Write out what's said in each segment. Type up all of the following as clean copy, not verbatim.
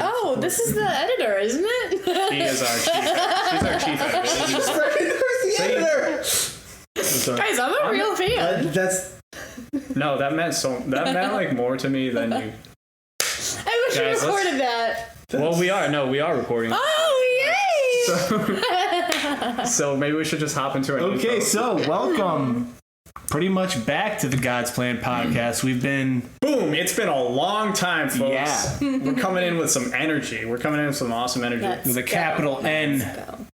Oh, this is the editor, isn't it? She is our chief. She's our chief editor. Guys, I'm a real fan. No, that meant like more to me than you. I wish we recorded that. Well, we are recording. Oh, yay! So maybe we should just hop into our Okay, so welcome pretty much back to the God's Plan podcast. We've been... Boom! It's been a long time, folks. Yeah. We're coming in with some energy. We're coming in with some awesome energy. With a capital N,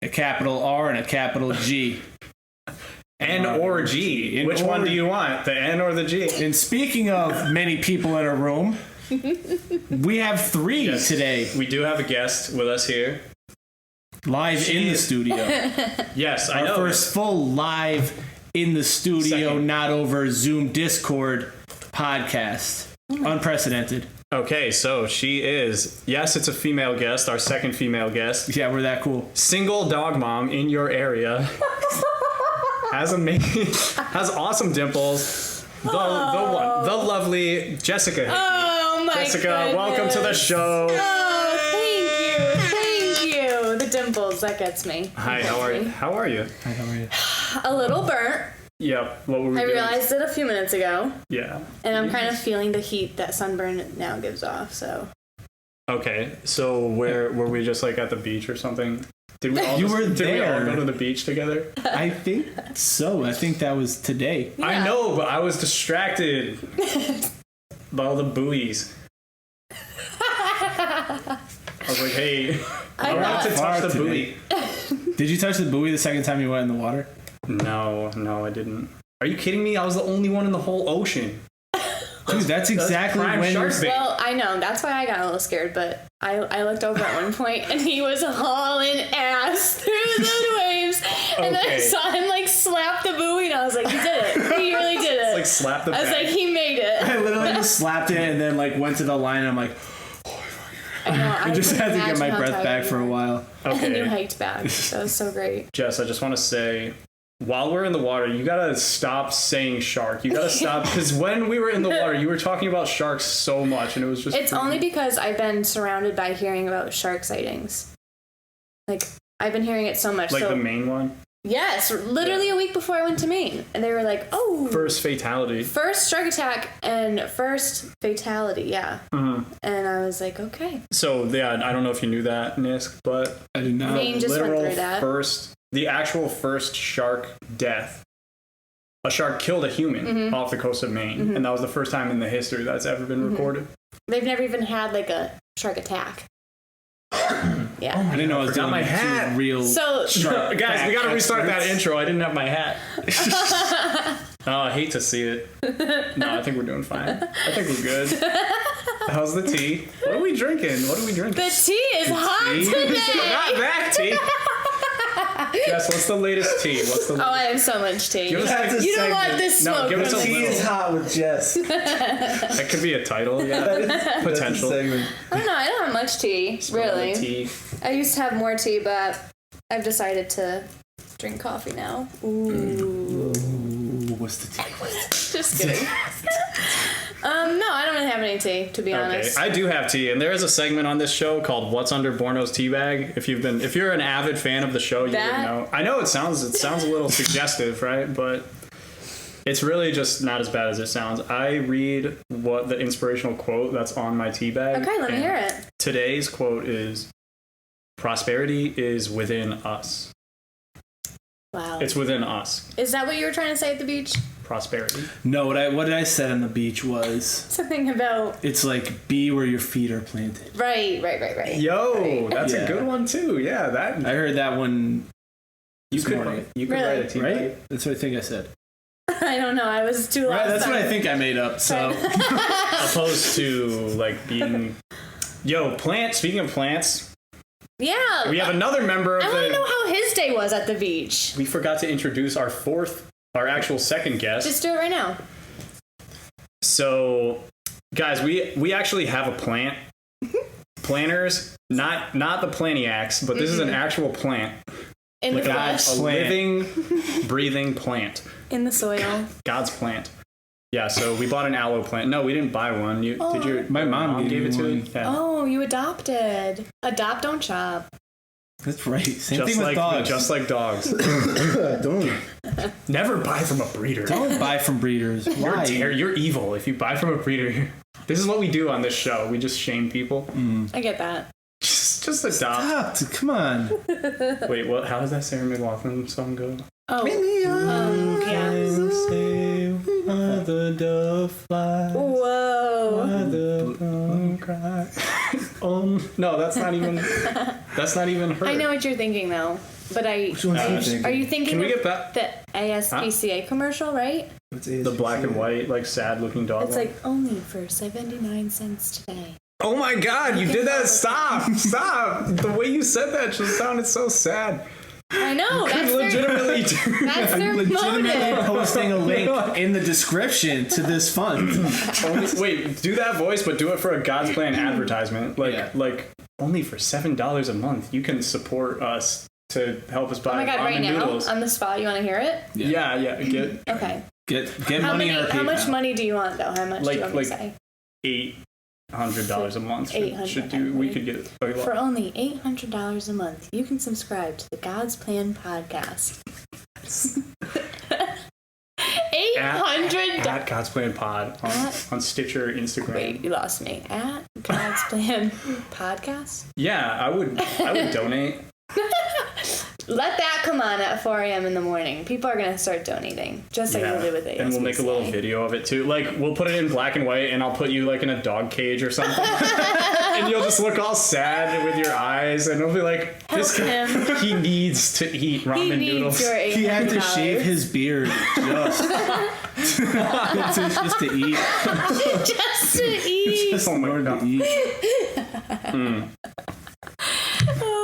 a capital R, and a capital G. N or G. Which one do you want? The N or the G? And speaking of many people in a room, we have three today. We do have a guest with us here. Live in the studio. Yes, I know. Our first full live in the studio, not over Zoom Discord podcast. Unprecedented. Okay, so she is, yes, it's a female guest, our second female guest. Yeah, we're that cool. Single dog mom in your area. Has awesome dimples. The lovely Jessica Hickey. Oh my Jessica, welcome to the show. Oh, thank you. The dimples, that gets me. Hi, how are you? Hi, how are you? A little burnt. Yep. What were we doing? I realized it a few minutes ago. Yeah. And I'm kind of feeling the heat that sunburn now gives off, so. Okay, so were we just like at the beach or something? Did we all Did we all go to the beach together? I think so. I think that was today. Yeah. I know, but I was distracted by all the buoys. I was like, hey, I want to touch the buoy. Did you touch the buoy the second time you went in the water? No, I didn't. Are you kidding me? I was the only one in the whole ocean. Dude, that's exactly when you're... Well, I know. That's why I got a little scared, but I looked over at one point, and he was hauling ass through the waves, and then I saw him, like, slap the buoy, and I was like, he did it. He really did it. It's like slap the I was bag. like, he made it. I literally just slapped it and then, like, went to the line, and I'm like... I know. I just had to get my breath back for a while. Okay. And then you hiked back. That was so great. Jess, I just want to say... While we're in the water, you gotta stop saying shark. You gotta stop, because when we were in the water, you were talking about sharks so much, and it was just... It's only because I've been surrounded by hearing about shark sightings. Like, I've been hearing it so much. Like the Maine one? Yes, literally a week before I went to Maine. And they were like, oh... First fatality. First shark attack and first fatality, yeah. Mm-hmm. And I was like, okay. So, yeah, I don't know if you knew that, Nisk, but... I did not. Maine just went through that. The actual first shark death. A shark killed a human off the coast of Maine, and that was the first time in the history that's ever been recorded. They've never even had, like, a shark attack. Yeah. I didn't know I was doing my hat. Real Shark guys, we gotta restart that intro. I didn't have my hat. Oh, I hate to see it. No, I think we're doing fine. I think we're good. How's the tea? What are we drinking? The tea is hot today! Not that tea! Jess, what's the latest tea? I have so much tea. You don't want this smoke. No, give us a Tea is hot with Jess. That could be a title, yeah. Potential. I don't know. I don't have much tea, really. Tea. I used to have more tea, but I've decided to drink coffee now. Ooh. What's the tea? Just kidding. No, I don't really have any tea, to be honest. I do have tea, and there is a segment on this show called "What's Under Borno's Tea Bag." If you're an avid fan of the show, you would know. I know it sounds a little suggestive, right? But it's really just not as bad as it sounds. I read what the inspirational quote that's on my tea bag. Okay, let me hear it. Today's quote is, "Prosperity is within us." Wow. It's within us. Is that what you were trying to say at the beach? Prosperity. No, what I said on the beach was... Something about... It's like, be where your feet are planted. Right. Yo, that's a good one too. Yeah, that... I heard that one You could write a tea bag. Right? That's what I think I said. I don't know. I was too loud. Right, that's what I think I made up, so... Opposed to, like, being... Yo, speaking of plants... Yeah. We have another member of I want to know how his day was at the beach. We forgot to introduce our actual second guest. Just do it right now. So, guys, we actually have a plant. Planters, not the Plantiacs, but this is an actual plant. In the flesh. A living, breathing plant. In the soil. God's plant. Yeah, so we bought an aloe plant. No, we didn't buy one. My mom gave it to me? Yeah. Oh, you adopted. Adopt, don't shop. That's right. Same thing with dogs. Just like dogs. Don't. Never buy from a breeder. Don't buy from breeders. Why? You're evil if you buy from a breeder. This is what we do on this show. We just shame people. I get that. Just adopt. Stop. Come on. Wait, what? How does that Sarah McLachlan song go? Oh, yeah. The dove flies. Whoa. The dove cries. No, that's not even her. I know what you're thinking though, but are you thinking Can we get of back? the ASPCA commercial, right? The black and white, like sad looking dog. It's like only for 79 cents today. Oh my God, you did that! Stop! The way you said that just sounded so sad. I know. That's legitimately that's their legitimately motive. posting a link in the description to this fund. Wait, do that voice, but do it for a God's Plan advertisement. Like only for $7 a month, you can support us to help us buy. Oh my God! ramen Right now, noodles. on the spot, you want to hear it? Yeah. Okay. Get money in our PayPal. How much money do you want though? How much do you want me to say? $800 a month. We could get for only $800 a month. You can subscribe to the God's Plan podcast. $800 at God's Plan Pod on Stitcher, Instagram. Wait, you lost me. At God's Plan podcast. Yeah, I would donate. Let that come on at 4 a.m. in the morning. People are going to start donating, just like we did with it. And we'll make a little video of it too. Like, we'll put it in black and white, and I'll put you like in a dog cage or something. And you'll just look all sad with your eyes, and it'll be like, this guy, he needs to eat ramen noodles. He had to shave his beard just to eat. Just to eat. Just in order to eat.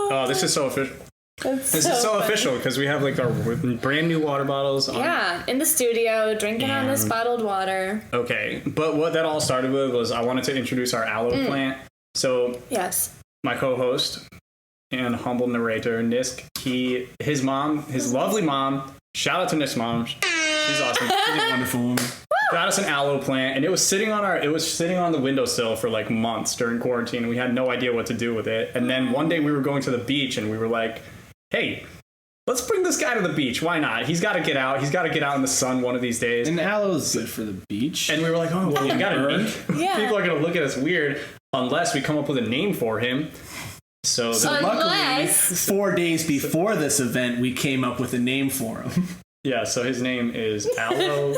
Oh, this is so official. This is so official because we have like our brand new water bottles. In the studio, drinking on this bottled water. Okay, but what that all started with was I wanted to introduce our aloe plant. So my co-host and humble narrator Nisk, his lovely mom. Shout out to Nisk's mom. She's awesome. She's a wonderful woman. Got us an aloe plant, and it was sitting on the windowsill for like months during quarantine, and we had no idea what to do with it. And then one day we were going to the beach, and we were like, hey, let's bring this guy to the beach. Why not? He's got to get out. He's got to get out in the sun one of these days. And aloe's good for the beach. And we were like, oh, well, you got to eat. Yeah. People are going to look at us weird unless we come up with a name for him. So luckily, 4 days before this event, we came up with a name for him. Yeah, so his name is Aloe.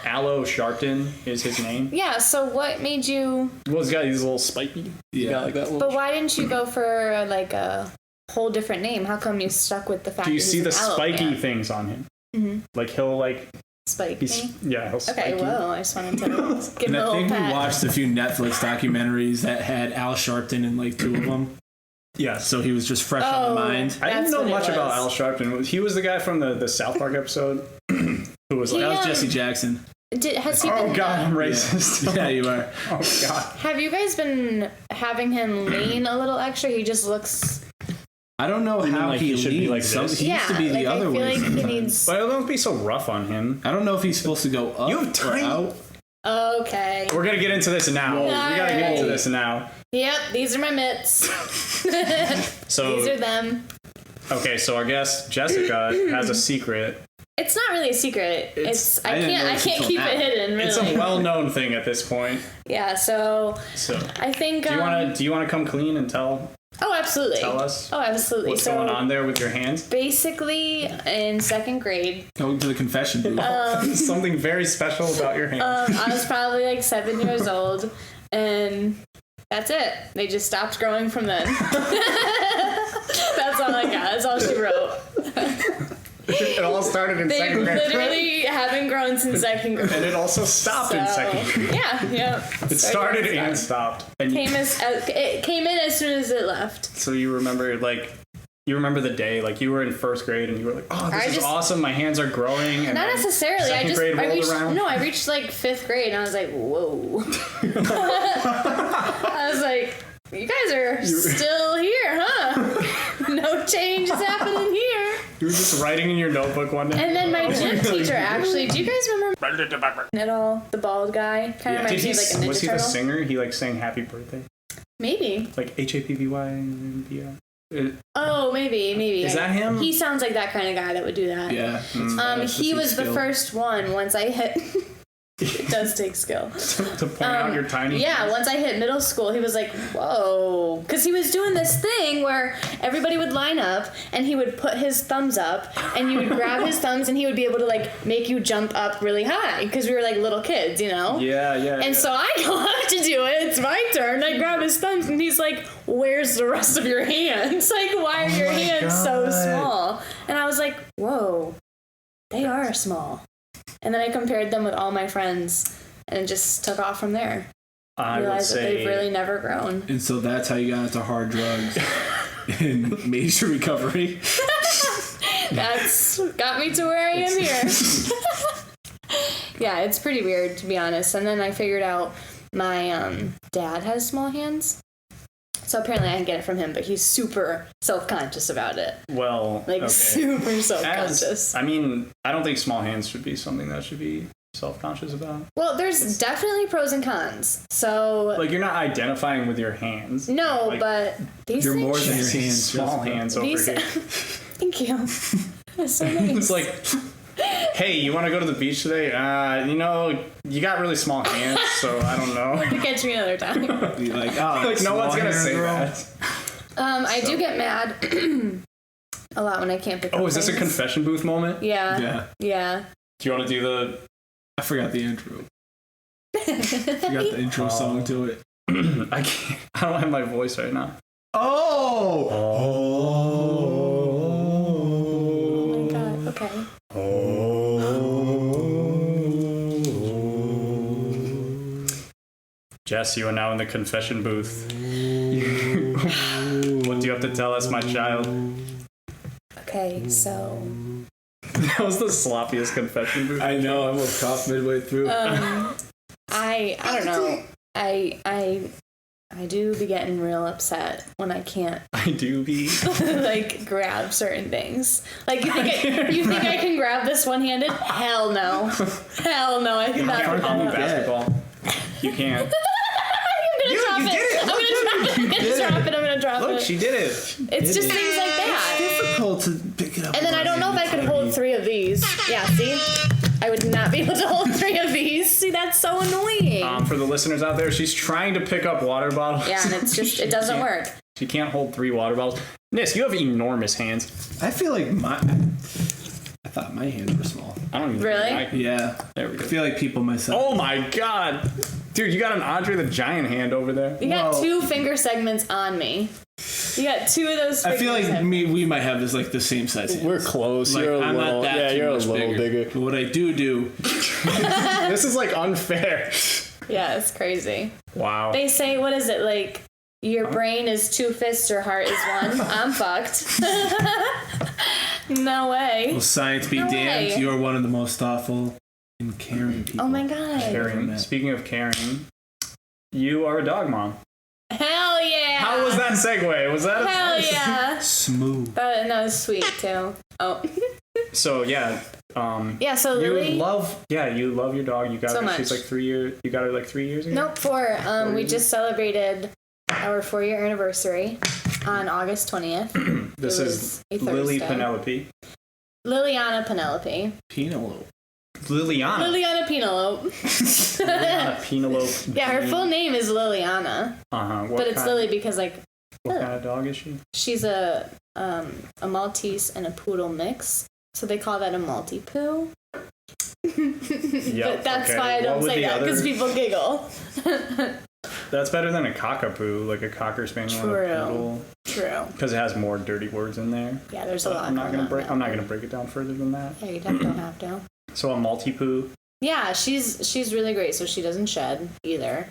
Aloe Sharpton is his name. Yeah, so what made you... Well, he's got these little spiky. Yeah, like that little... But why didn't you go for like a whole different name? How come you stuck with the fact Do you that see the spiky plant? things on him? Mm-hmm. Like he'll like... Spike me? Yeah, he'll spike Okay, you. whoa, I just wanted to give him a I little think pat. we watched a few Netflix documentaries that had Al Sharpton in like 2 of them. Yeah, so he was just fresh on the mind. I didn't know much about Al Sharpton. He was the guy from the South Park episode who was like... That was Jesse Jackson. Oh God, I'm racist. Yeah, you are. Oh God. Have you guys been having him lean a little extra? He just looks... I don't know how like he should be like this. He used to be the other way. I feel like he needs... But don't be so rough on him. I don't know if he's supposed to go up you have or out. Okay. We're gonna get into this now. Whoa. We gotta get into this now. Yep, these are my mitts. So these are them. Okay, so our guest Jessica has a secret. It's not really a secret. I can't keep it hidden. Really. It's a well-known thing at this point. Yeah. So I think. Do you want to come clean and tell? Oh, absolutely. Tell us. Oh, absolutely. What's going on there with your hands? Basically, in 2nd grade. Going to the confession booth. Something very special about your hands. I was probably like 7 years old, and that's it. They just stopped growing from then. That's all I got. That's all she wrote. It all started in 2nd grade. They literally haven't grown since 2nd grade. And it also stopped in 2nd grade. Yeah. It started and stopped. And it came in as soon as it left. So you remember the day, like you were in 1st grade and you were like, oh, this is awesome. My hands are growing. And not necessarily. I reached like 5th grade and I was like, whoa. I was like, you guys are still here, huh? No change is happening here. You were just writing in your notebook one day. And then my gym teacher, actually, do you guys remember at all. The bald guy kind of reminds me of like a Ninja Was he Turtle. the singer? He like sang Happy Birthday? Maybe. Like Happy. Oh, maybe. Is that him? He sounds like that kind of guy that would do that. Yeah. He was the first one once I hit... It does take skill. to point out your tiny hands. Once I hit middle school, he was like, whoa. Because he was doing this thing where everybody would line up and he would put his thumbs up and you would grab his thumbs and he would be able to like make you jump up really high because we were like little kids, you know? Yeah. And so I go up to do it. It's my turn. I grab his thumbs and he's like, where's the rest of your hands? Like, why are your hands so small? And I was like, whoa, they are small. And then I compared them with all my friends and just took off from there. I realized that they've really never grown. And so that's how you got into hard drugs and major recovery. That's got me to where I am here. Yeah, it's pretty weird, to be honest. And then I figured out my dad has small hands. So apparently I can get it from him, but he's super self-conscious about it. Well, super self-conscious. I don't think small hands should be something that should be self-conscious about. Well, there's definitely pros and cons. So, like, you're not identifying with your hands. No, like, but these you're things, more than your hands. Small hands over here. Thank you. That's so nice. It's like, hey, you want to go to the beach today? You got really small hands, so I don't know. Catch me another time. Like, no one's gonna say that. I do get mad a lot when I can't pick up is this a confession booth moment? Yeah. Do you want to do the... I forgot the intro. I forgot the intro song to it. I can't. I don't have my voice right now. Oh my god, okay. Jess, you are now in the confession booth. What do you have to tell us, my child? Okay, so... That was the sloppiest confession booth. I know, I almost coughed midway through. I don't know. I do be getting real upset when I can't. I do be like grab certain things. Like you think I can grab this one-handed? Hell no. Hell no. I cannot. Basketball. You can't. I'm gonna drop it. Look, she did it. It's just things like that. It's difficult to pick it up. And then I don't know if I could hold 3 of these. Yeah, see? I would not be able to hold 3 of these. See, that's so annoying. For the listeners out there, she's trying to pick up water bottles. Yeah, and it's just, it doesn't work. She can't hold 3 water bottles. Nis, you have enormous hands. I feel like I thought my hands were small. I don't even Really? Yeah. There we go. I feel like people myself. Oh my god. Dude, you got an Andre the Giant hand over there. You got 2 finger segments on me. You got 2 of those. I feel like we might have this like the same size hands. We're close. Like, you're a I'm little, not that yeah, too you're a much little bigger. But what I do. This is like unfair. Yeah, it's crazy. Wow. They say, what is it, like, your brain is 2 fists, your heart is 1. I'm fucked. No way. Well, science be damned. way. You are one of the most thoughtful and caring people. Oh my god. Caring. Speaking of caring, you are a dog mom. Hell yeah. How was that segue? Was that Hell yeah. Smooth. That was sweet too. Oh. So yeah. Yeah, so Lily. You love your dog. You got so her. much. She's like 3 years. You got her like 3 years ago. Nope, 4. We just celebrated our 4-year anniversary on August 20th. This is Lily Penelope. Liliana Penelope. Penelope. Liliana Penelope. Liliana Penelope. Yeah, her full name is Liliana. But it's Lily because like. What kind of dog is she? She's a Maltese and a poodle mix, so they call that a Maltipoo. But that's why I don't say that because people giggle. That's better than a cockapoo, like a cocker spaniel and a poodle. True. Because it has more dirty words in there. Yeah, there's a lot. I'm not gonna break it down further than that. Yeah, you don't have to. So a Maltipoo. Yeah, she's really great. So she doesn't shed either.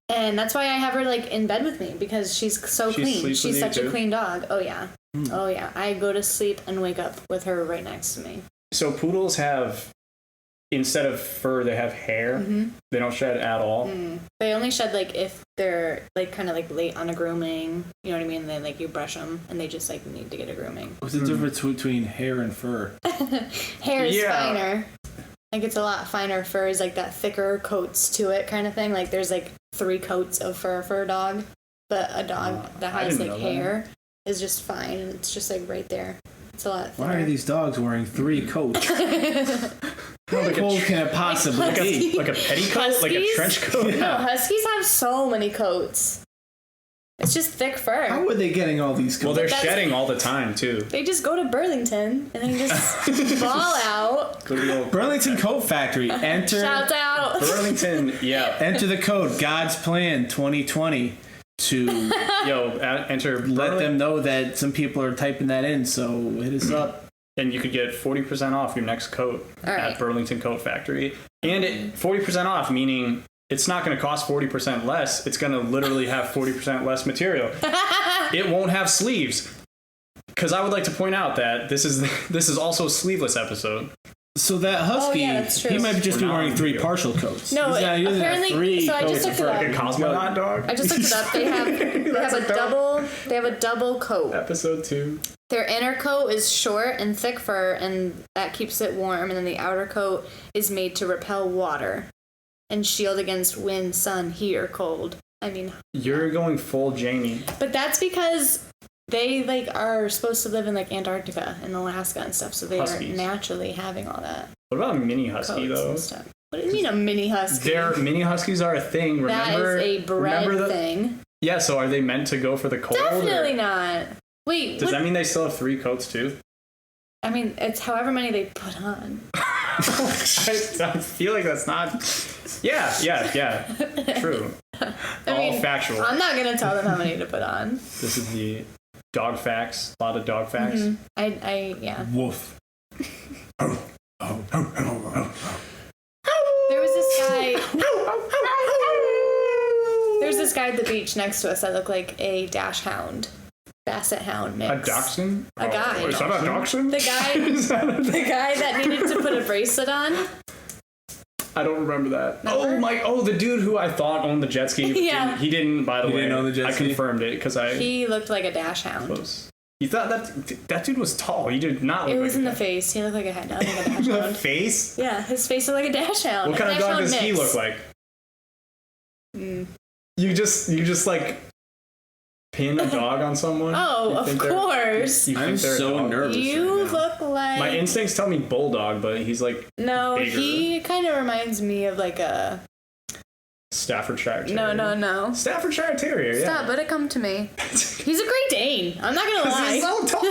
And that's why I have her like in bed with me because she's so clean. She's such a clean dog. Oh yeah. Oh yeah. I go to sleep and wake up with her right next to me. So poodles have, instead of fur, they have hair. Mm-hmm. They don't shed at all. They only shed like if they're like kind of like late on a grooming. You know what I mean? They like you brush them and they just like need to get a grooming. What's the difference between hair and fur? Hair is finer. Like, it's a lot finer furs, like that thicker coats to it kind of thing. Like, there's like 3 coats of fur for a dog, but a dog that has like hair is just fine. It's just like right there. It's a lot thinner. Why are these dogs wearing 3 coats? How cold can it possibly be? Like a petticoat? Huskies? Like a trench coat? No, huskies have so many coats. It's just thick fur. How are they getting all these coats? Well, they're shedding all the time, too. They just go to Burlington and they just ball out. Burlington Coat Factory. Enter. Shout out. Burlington, yeah. Enter the code God's Plan 2020 to enter. Let them know that some people are typing that in. So hit us up. And you could get 40% off your next coat at Burlington Coat Factory. And 40% off, meaning it's not going to cost 40% less. It's going to literally have 40% less material. It won't have sleeves. Because I would like to point out that this is also a sleeveless episode. So that husky, he might just be wearing 3 partial coats. No, apparently. 3 so I just looked it up. Like a cosmonaut dog. I just looked it up. They have a double coat. Episode 2. Their inner coat is short and thick fur, and that keeps it warm. And then the outer coat is made to repel water and shield against wind, sun, heat, or cold. I mean, you're going full Jamie. But that's because they are supposed to live in like Antarctica and Alaska and stuff, so they are naturally having all that. What about a mini husky though? What do you mean a mini husky? Mini huskies are a thing. Remember, that is a bred thing. Yeah, so are they meant to go for the cold? Definitely not. Wait, does that mean they still have 3 coats too? I mean, it's however many they put on. I feel like that's not. Yeah. True. All factual. I'm not gonna tell them how many to put on. This is the dog facts. A lot of dog facts. Mm-hmm. Yeah. Woof. There was this guy. There's this guy at the beach next to us that looked like a dash hound. Basset hound mix. A dachshund? A guy. Is that a dachshund? The guy that needed to put a bracelet on. I don't remember that. Remember? The dude who I thought owned the jet ski. Yeah. He didn't, by the way. Didn't own the jet ski? I confirmed it because He looked like a dash hound. Close. You thought that dude was tall. He did not look like it was in the face. He looked like a dash hound. The face? Yeah, his face looked like a dash hound. What kind of dog does he look like? You just like pin a dog on someone? Oh, of course. I'm so nervous. You look like... My instincts tell me bulldog, but he's like bigger. He kind of reminds me of like a... Staffordshire Terrier. No. Staffordshire Terrier, yeah. Stop, let it come to me. He's a Great Dane. I'm not gonna lie. He's so tall.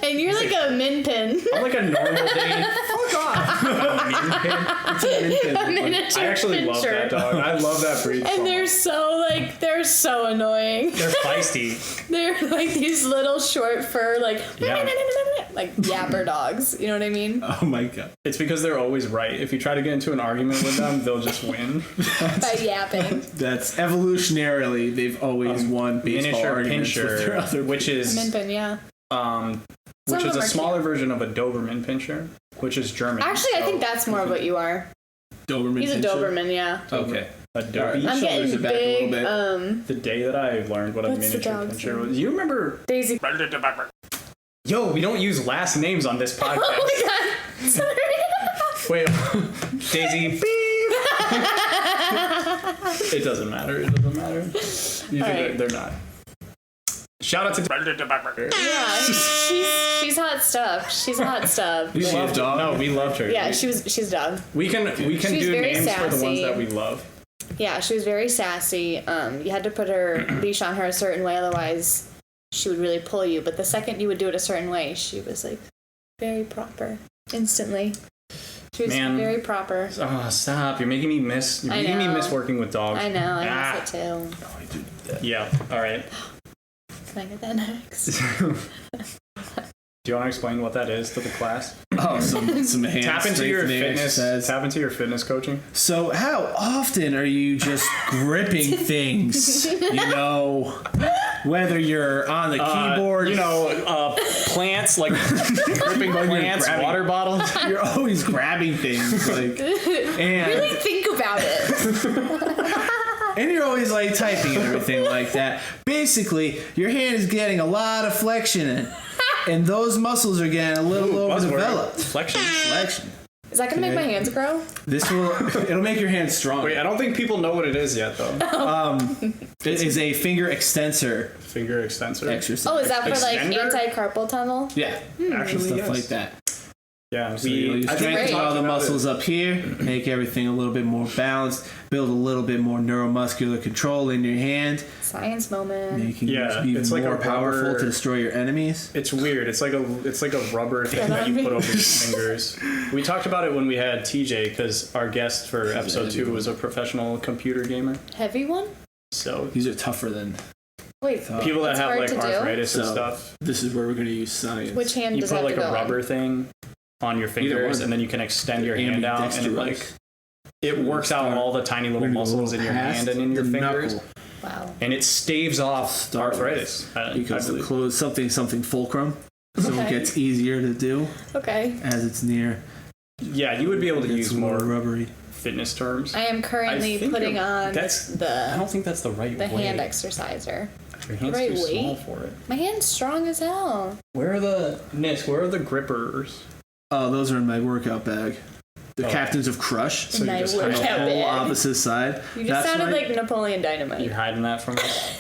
And you're like a min pin. I'm like a normal Dane. Fuck off. A min pin? It's a min pin. A miniature I actually love that dog. I love that breed. And they're so annoying. They're feisty. They're like these little short fur, like yeah. yapper dogs. You know what I mean? Oh my god. It's because they're always right. If you try to get into an argument with them, they'll just win. By yapping. That's evolutionarily, they've always won baseball arguments with their other which is Min pin, yeah. Which is a smaller version of a Doberman Pinscher, which is German. Actually, I think that's more of what you are. Doberman. He's a Doberman, yeah. Okay. A Dobie. I'm getting big. The day that I learned what a miniature Pinscher was. You remember Daisy? Yo, we don't use last names on this podcast. Oh my god! Sorry. Wait, Daisy. It doesn't matter. They're not. Shout out to Yeah, she's hot stuff. We loved her. No, we loved her. Yeah, she's a dog. We can do names for the ones that we love. Yeah, she was very sassy. You had to put her leash on her a certain way, otherwise she would really pull you. But the second you would do it a certain way, she was like very proper instantly. She was very proper. Oh, stop. You're making me miss working with dogs. I know. I miss it too. No, I do that. Yeah. All right. Can I get that next? Do you want to explain what that is to the class? Oh, some hand tap into your fitness. Exercise. Tap into your fitness coaching. So, how often are you just gripping things? You know, whether you're on the keyboard, plants like gripping plants, water bottles. You're always grabbing things, like, and really think about it. And you're always like typing and everything like that. Basically, your hand is getting a lot of flexion in. And those muscles are getting a little overdeveloped. Flexion. Is that gonna make my hands grow? It'll make your hands stronger. Wait, I don't think people know what it is yet, though. It is a finger extensor. Finger extensor Exercise. Oh, is that for like Extender? anti-carpal tunnel? Yeah. Actually, Stuff yes. like that. Yeah, So you strengthen all the muscles up here, make everything a little bit more balanced, build a little bit more neuromuscular control in your hand, Science moment. making you even it's like more a powerful rubber- to destroy your enemies. It's weird. It's like a rubber thing that you put over your fingers. We talked about it when we had TJ because our guest for episode 2 was a professional computer gamer. Heavy one? So These are tougher than Wait, people that it's have hard like to do? arthritis and So, stuff, this is where we're going to use science. Which hand you does put that like have a to go rubber on? thing on your fingers, and then you can extend your hand out, and it works out all the tiny little muscles in your hand and in your fingers. Knuckle. Wow. And it staves off arthritis. Because I the believe. close something fulcrum, so it Okay. gets easier to do Okay. as it's near. Yeah, you would be able to use a little more rubbery. fitness terms. I am currently I think putting on I the don't think that's the right way. hand exerciser. Your hand's right too small weight. for it. My hand's strong as hell. Where are the grippers? Oh, those are in my workout bag. The Oh. Captains of Crush. So you My just workout hide- The whole bag. opposite side. You just sounded my- like Napoleon Dynamite. You're hiding that from us.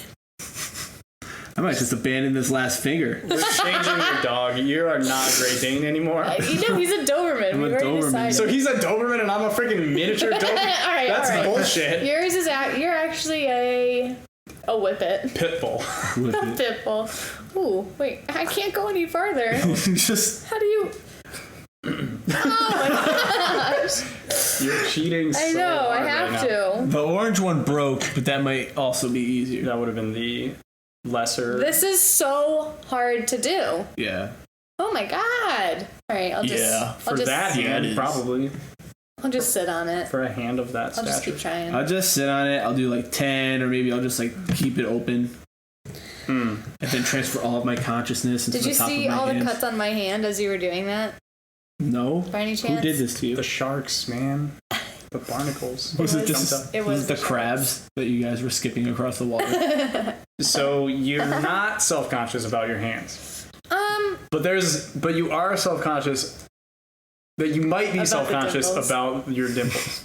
I might just abandon this last finger. We're changing your dog. You are not a Great Dane anymore. You know, he's a Doberman. I'm a We've already Doberman. decided. So he's a Doberman and I'm a freaking miniature Doberman. all right, That's all right. bullshit. Yours is you're actually a whippet. Pitbull. With A it. pitbull. Ooh, wait, I can't go any farther. Just How do you? Oh my gosh! You're cheating so I know. I hard have right now. to. the orange one broke, but that might also be easier. That would have been the lesser. This is so hard to do. Yeah. Oh my god! All right, I'll just. Yeah, for that it hand, is. probably. I'll just sit on it. For a hand of that I'll just stature. keep trying. I'll just sit on it. I'll do like 10, or maybe I'll just like keep it open. And then transfer all of my consciousness into Did the you top see of my all the hands. cuts on my hand as you were doing that? No. By any chance? Who did this to you? The sharks, man. The barnacles. Was it Jumped just up. It was was the the crabs that you guys were skipping across the water? So you're not self-conscious about your hands. But you are self-conscious. But you might be About the self-conscious dimples. about your dimples.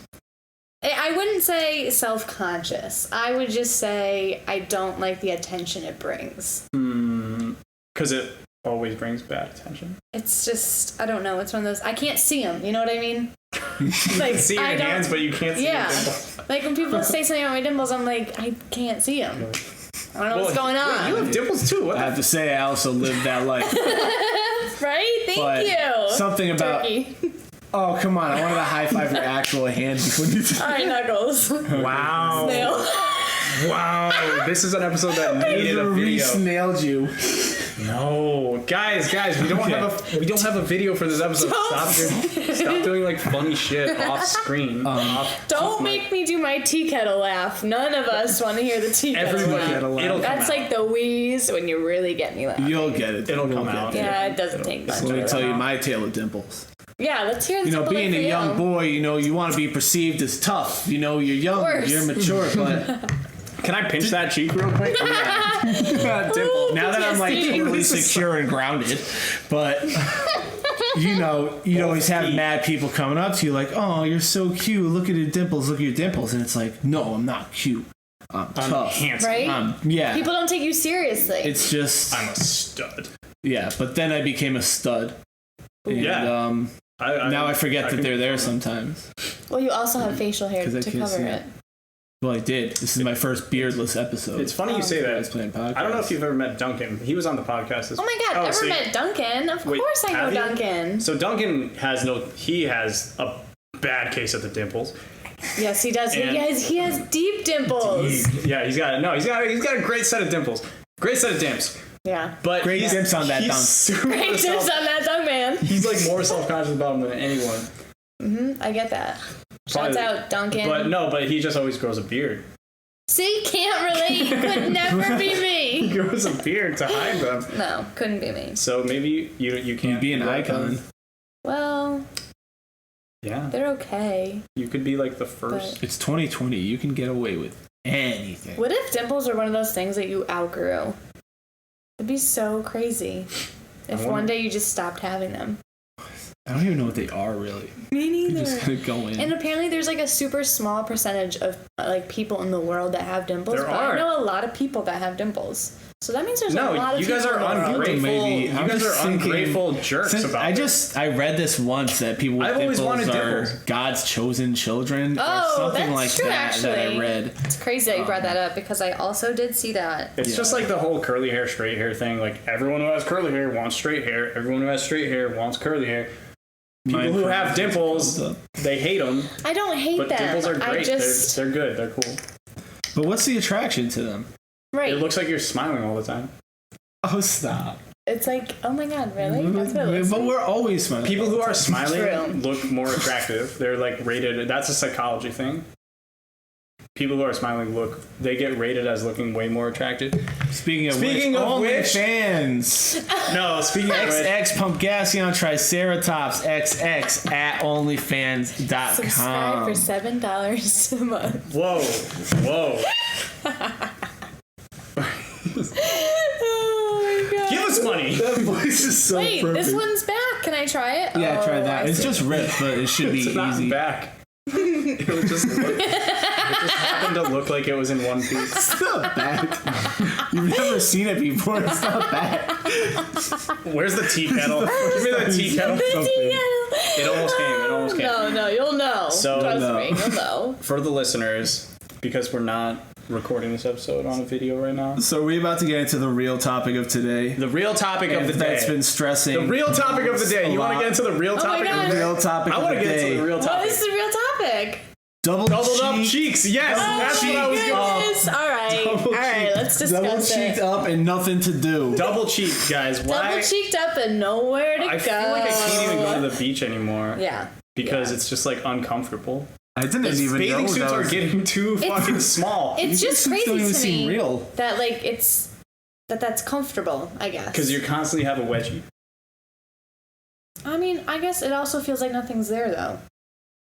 I wouldn't say self-conscious. I would just say I don't like the attention it brings. Because it always brings bad attention. It's just, I don't know. It's one of those, I can't see them. You know what I mean? Like, see your I don't- hands, but you can't see your Yeah. dimples. Like when people say something about my dimples, I'm like, I can't see them. I don't know what's going on. You have dimples too. What I the have to say, I also lived that life. Right? Thank But you. something about. Turkey. Oh, come on! I wanted to high five your actual hand before you. All right, Knuckles. Wow. Snail. Wow. This is an episode that needed a video. Snailed you. No, guys, we don't have a video for this episode. Stop doing like funny shit off screen. Don't make me do my tea kettle laugh. None of us want to hear the tea kettle Everybody, laugh. it'll That's come like the wheeze when you really get me laughing. You'll get it. It'll You'll come get out. it. Yeah, it doesn't take much. Let me really. tell you my tale of dimples. Yeah, let's hear the You know, temple being for a young you. boy, you want to be perceived as tough. You know, you're young, course. you're mature, but Can I pinch that cheek real quick? Ooh, now that I'm like PTSD. totally secure and grounded, but you'd always have mad people coming up to you like, oh, you're so cute. Look at your dimples. Look at your dimples. And it's like, no, I'm not cute. I'm tough. Handsome. Right? Yeah. People don't take you seriously. It's just, I'm a stud. yeah. But then I became a stud. And, Yeah. now I forget that can they're there confirm sometimes. well, you also have facial hair 'Cause I to can't cover see it. it. Well, I did. This is my first beardless episode. It's funny you say I was that. playing podcast. I don't know if you've ever met Duncan. He was on the podcast. Oh my god, ever so met Duncan? Of Wait, course I know have you? Duncan. So Duncan has a bad case of the dimples. Yes, he does. And- He has deep dimples. Yeah, he's got a great set of dimples. Great set of dimps. Yeah. But Great dimps on that he's dunk. super Great tips self- on that dunk, man. He's like more self-conscious about him than anyone. I get that. Shouts Probably- out, Duncan. But he just always grows a beard. See, can't relate. Could never be He me. grows a beard to hide them. No, couldn't be me. So maybe you can't be an like icon. them. Well, Yeah, they're okay. you could be like the first. It's 2020. You can get away with anything. What if dimples are one of those things that you outgrew? It'd be so crazy if one day you just stopped having them. I don't even know what they are really. Me neither. You're just gonna go in. And apparently there's like a super small percentage of like people in the world that have dimples. There but are. I know a lot of people that have dimples. So that means there's a lot of you people guys are in the world. ungrateful. Maybe. You I'm guys just are ungrateful jerks about it. I read this once that people with I've always dimples wanted are dimples. God's chosen children. Oh, or something that's like true, that I actually. read. It's crazy that you brought that up because I also did see that. It's just like the whole curly hair, straight hair thing. Like, everyone who has curly hair wants straight hair. Everyone who has straight hair wants curly hair. People who have dimples, they hate them. I don't hate But them. dimples are great. They're good. They're cool. But what's the attraction to them? Right. It looks like you're smiling all the time. Oh, stop. It's like, oh my god, really? That's what it looks But like. we're always smiling. People who are smiling True. look more attractive. They're like rated. That's a psychology thing. People who are smiling they get rated as looking way more attractive. Speaking of which, fans. No, speaking of which, XX Pumpgassion Triceratops XX at onlyfans.com. Subscribe for $7 a month. whoa. Oh my god. Give us money. That voice is so Wait, perfect. this one's back. Can I try it? Yeah, try that. I It's see. just ripped, but it should be It's not easy. back. It would just look. It just happened to look like it was in one piece. It's not back. You've never seen it before. It's not back. Where's the tea kettle? Give me that tea kettle. It almost came. No, you'll know. So- Trust No. me, you'll know. For the listeners, because we're not recording this episode on a video right now, So we're about to get into the real topic of today. the real topic of the day. That's been stressing. The real topic of the day. You want to get into the real my topic of God. the day? real topic I of want the to get day. into the real What topic. is the real topic? Doubled Doubled cheek, up cheeks. Yes, that's what I was going. Goodness. All right, let's double discuss cheeked it. up and nothing to do. Double cheek, guys. Why? Double cheeked up and nowhere to I go. feel like I can't even go to the beach anymore. Yeah. Because it's just like uncomfortable. I didn't even Bathing know suits that are was- getting too fucking small. It's just suits crazy don't even to seem me real. that like that's comfortable. I guess. Because you constantly have a wedgie. I mean, I guess it also feels like nothing's there though.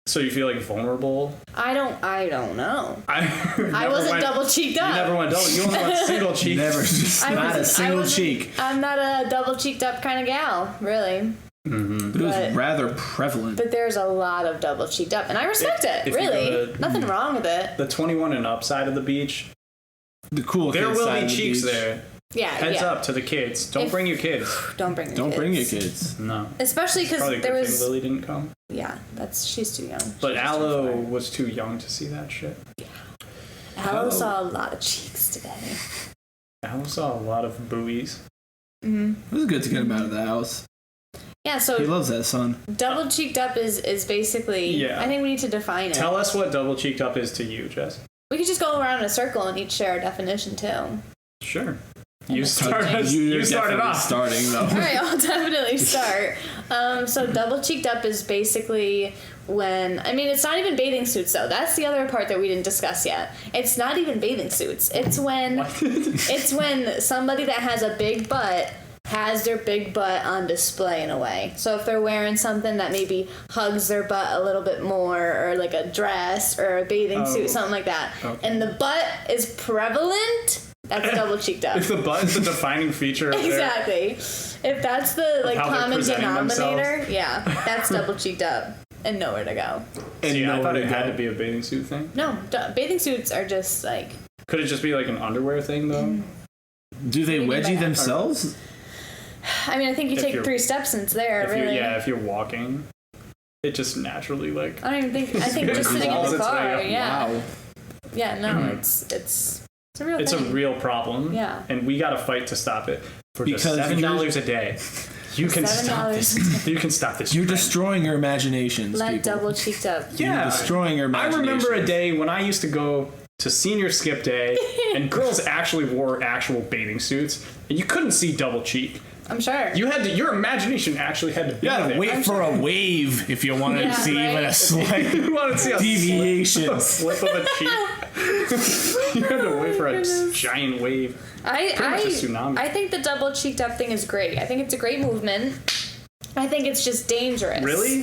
So you feel like vulnerable. I don't know. I wasn't double cheeked up. You never went double. You only went single cheek. Never, just I not a wasn't- single wasn't- cheek. I'm not a double cheeked up kind of gal, really. But it was But- rather prevalent. But there's a lot of double cheeked up, and I respect If it. you Really, go to- nothing wrong with it. The 21 and up side of the beach. The cool There kids will side be of the cheeks beach. there. Yeah, Heads yeah. up to the kids. Don't If- bring your kids. Don't bring your Don't kids. bring your kids. No. Especially because Probably a there good was. thing Lily didn't come. Yeah, she's too young. But She was too Aloe far. was too young to see that shit. Aloe saw a lot of cheeks today. Aloe saw a lot of buoys. It was good to get him out of the house. Yeah, He so loves that son. double cheeked up is basically. Yeah. I think we need to define it. Tell us what double cheeked up is to you, Jess. We could just go around in a circle and each share a definition too. Sure. You that's started. fine. You started definitely off. starting though. All right, I'll definitely start. So double cheeked up is basically when it's not even bathing suits though. That's the other part that we didn't discuss yet. It's not even bathing suits. It's when it's when somebody that has a big butt has their big butt on display in a way. So if they're wearing something that maybe hugs their butt a little bit more, or like a dress or a bathing suit, something like that, and the butt is prevalent, that's double cheeked up. If the butt is the defining feature of their, Exactly. If that's the like how they're common presenting denominator, yeah, that's double cheeked up and nowhere to go. See, I thought it had go. to be a bathing suit thing. No, bathing suits are just like. Could it just be like an underwear thing though? Do they What do you mean by wedgie that? themselves? I mean, I think you If take you're- 3 steps and it's there. Really. If you're walking, it just naturally like. I don't even think. I think just sitting in Balls the its way car. up. Yeah. Wow. Yeah. No, it's a real It's a thing. real problem. Yeah. And we got to fight to stop it. For just Because $7 a day, you can stop $7 this. You can stop this. You're destroying your imaginations, Let people. double cheeked up. Yeah. You're destroying your I imaginations. remember a day when I used to go to senior skip day, and girls actually wore actual bathing suits, and you couldn't see double cheek. I'm sure. Your imagination actually had to be You gotta there. wait for a wave if you wanted Yeah, to see right. even a slight You wanted to see a deviation. slip of a cheek. You had to wait for a giant wave. Pretty much a tsunami. I think the double cheeked up thing is great. I think it's a great movement. I think it's just dangerous. Really?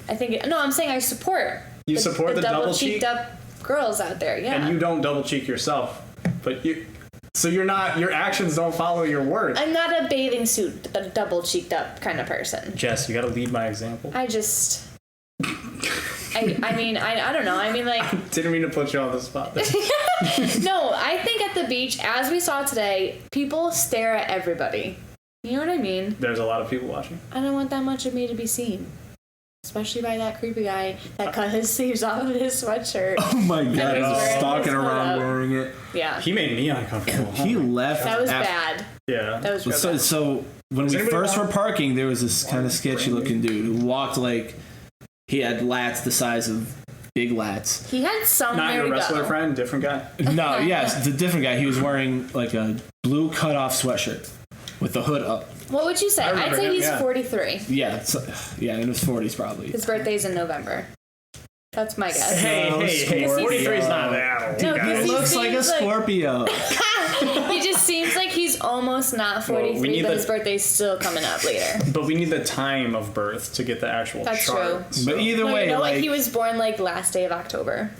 I think no. I'm saying I support. You support the double cheek? cheeked up girls out there. Yeah. And you don't double cheek yourself, but you. So your actions don't follow your words. I'm not a bathing suit, a double cheeked up kind of person. Jess, you gotta lead by example. I just... I mean, I don't know. I mean, like... Didn't mean to put you on the spot there. No, I think at the beach, as we saw today, people stare at everybody. You know what I mean? There's a lot of people watching. I don't want that much of me to be seen. Especially by that creepy guy that cut his sleeves off of his sweatshirt. Oh my god, he's stalking around wearing it. Yeah. He made me uncomfortable. He left. That was bad. Yeah. That was real bad. So when we first were parking, there was this kind of sketchy looking dude who walked like he had lats the size of big lats. He had somewhere Not your to wrestler go. friend, different guy. No, yes, the different guy. He was wearing like a blue cutoff sweatshirt with the hood up. What would you say? I'd remember say him, he's yeah. 43. Yeah, in his 40s probably. His birthday's in November. That's my guess. Hey, 43 is not that old. No, He he looks like a seems like- Scorpio. He just seems like he's almost not 43, but his birthday's still coming up later. But we need the time of birth to get the actual That's chart. true. But either No, way, you know, like like he was born like last day of October.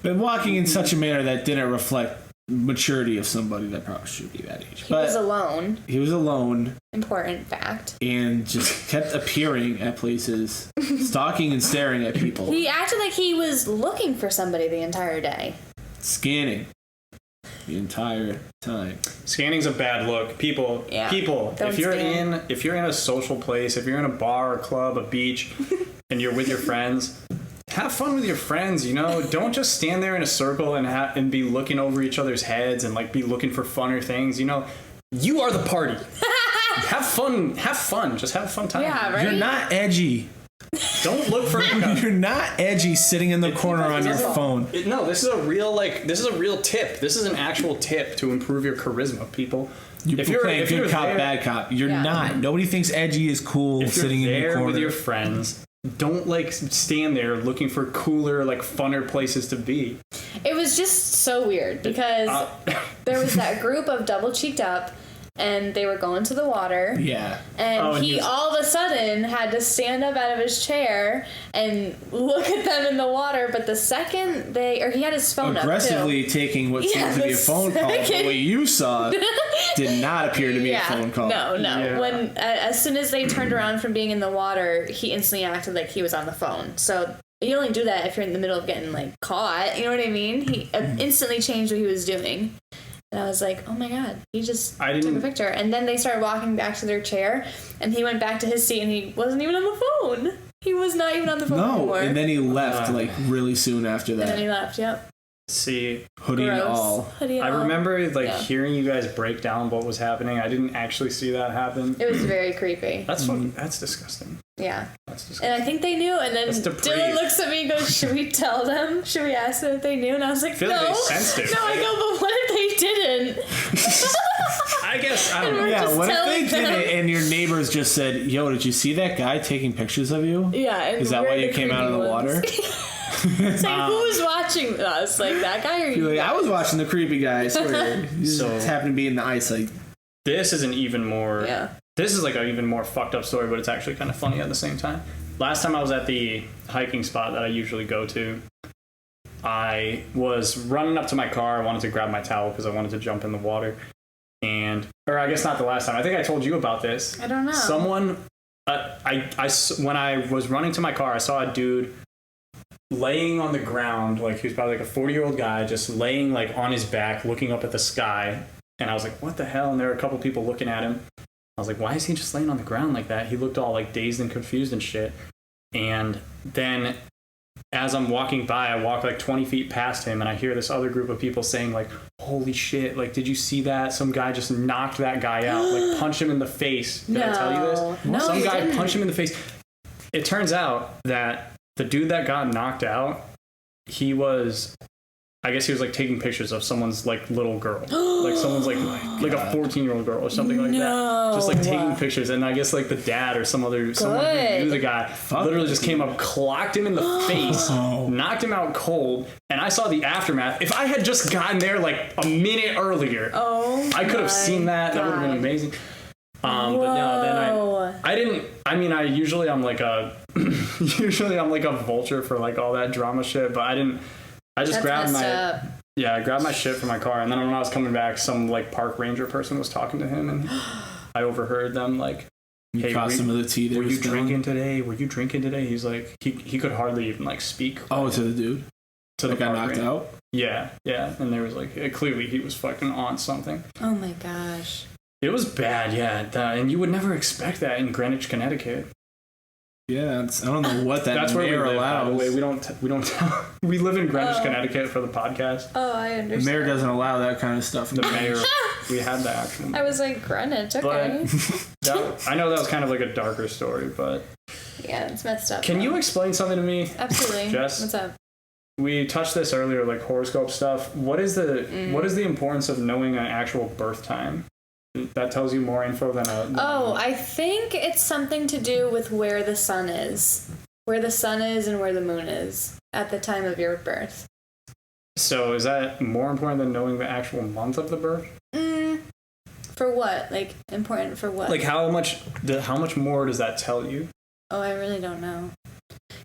but walking in such a manner that didn't reflect maturity of somebody that probably should be that age. He was alone. He was alone Important fact. and just kept appearing at places, stalking and staring at people, He acted like he was looking for somebody the entire day. scanning the entire time. Scanning's a bad look. People, Don't if you're scan. if you're in a social place, if you're in a bar, a club, a beach, and you're with your friends, have fun with your friends, you know? Don't just stand there in a circle and be looking over each other's heads and like be looking for funner things, you know? You are the party. Have fun. Just have a fun time. Yeah, right? You're not edgy. Don't look for You're not edgy sitting in the corner on your phone. No, this is a real tip. This is an actual tip to improve your charisma, people. If you're playing good cop, bad cop, you're not. Nobody thinks edgy is cool sitting in your corner. with your friends, don't like stand there looking for cooler, like funner places to be. It was just so weird because there was that group of double cheeked up and they were going to the water. Yeah. And he all of a sudden had to stand up out of his chair and look at them in the water. But the second he had his phone aggressively taking what seemed to be a phone call, but what you saw did not appear to be a phone call. No. Yeah. When as soon as they turned around from being in the water, he instantly acted like he was on the phone. So you only do that if you're in the middle of getting like caught. You know what I mean? He instantly changed what he was doing. And I was like, oh my god, he just took a picture. And then they started walking back to their chair, and he went back to his seat, and he wasn't even on the phone. He was not even on the phone anymore. And then he left like really soon after that. And then he left, yep. See, hoodie and all. I remember hearing you guys break down what was happening. I didn't actually see that happen. It was very creepy. That's fucking, that's disgusting. Yeah. That's disgusting. And I think they knew, and then Dylan looks at me and goes, should we tell them? Should we ask them if they knew? And I was like, no. They sensed it. No, I go, but what if they didn't? I guess, I don't know. Yeah, what if they did it and your neighbors just said, yo, did you see that guy taking pictures of you? Yeah. Is that why you came out of the water? It's like, who was watching us? Like, that guy or you? Like, I was watching the creepy guy, I swear. He just happened to be in the eyesight. This is an even more... Yeah. This is like an even more fucked up story, but it's actually kind of funny at the same time. Last time I was at the hiking spot that I usually go to, I was running up to my car. I wanted to grab my towel because I wanted to jump in the water. Or I guess not the last time. I think I told you about this. I don't know. Someone, when I was running to my car, I saw a dude laying on the ground. Like, he was probably like a 40-year-old guy just laying like on his back, looking up at the sky. And I was like, what the hell? And there were a couple people looking at him. I was like, why is he just laying on the ground like that? He looked all like dazed and confused and shit. And then as I'm walking by, I walk like 20 feet past him and I hear this other group of people saying like, holy shit, like, did you see that? Some guy just knocked that guy out, like punched him in the face. Did I tell you this? No, Some guy didn't. punched him in the face. It turns out that the dude that got knocked out, I guess he was like taking pictures of someone's like little girl, like someone's like a 14-year-old girl or something like that, just like taking pictures. And I guess like the dad or someone who knew the guy literally just came up, clocked him in the face, knocked him out cold. And I saw the aftermath. If I had just gotten there like a minute earlier, I could have seen that. That would have been amazing. But no, then I didn't. I mean, usually I'm like a vulture for like all that drama shit, but I didn't. I just grabbed Yeah, I grabbed my shit from my car, and then when I was coming back, some like park ranger person was talking to him, and I overheard them like, "Hey, some of the tea were you drinking today? Were you drinking today?" He's like, he could hardly even like speak. Oh, to the dude, to the guy knocked out. Yeah, and there was like clearly he was fucking on something. Oh my gosh. It was bad, yeah, and you would never expect that in Greenwich, Connecticut. Yeah, I don't know what that. That's where we live. By the way, we don't. We live in Greenwich, Connecticut for the podcast. Oh, I understand. The mayor doesn't allow that kind of stuff. The mayor. We had the actual. I was like Greenwich, okay. I know that was kind of like a darker story, but yeah, it's messed up. Can you explain something to me? Absolutely. Jess? What's up? We touched this earlier, like horoscope stuff. What is the importance of knowing an actual birth time? That tells you more info than I think it's something to do with where the sun is. Where the sun is and where the moon is at the time of your birth. So is that more important than knowing the actual month of the birth? For what? Like, important for what? Like, how much more does that tell you? Oh, I really don't know.